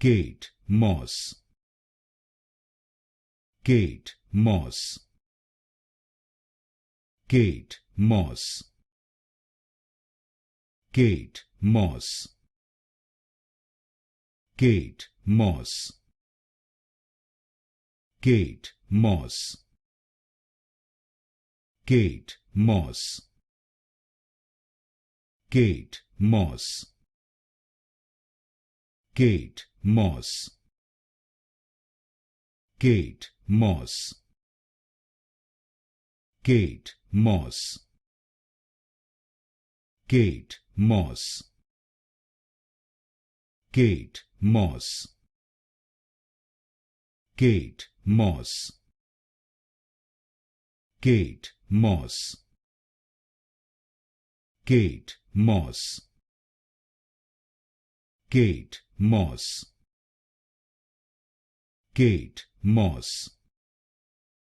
Kate Moss, Kate Moss, Kate Moss, Kate Moss, Kate Moss, Kate Moss, Kate Moss, Kate Moss, Kate Moss, Kate Moss, Kate Moss, Kate Moss, Kate Moss, Kate Moss, Kate Moss, Kate Moss, Kate Moss, Kate Moss,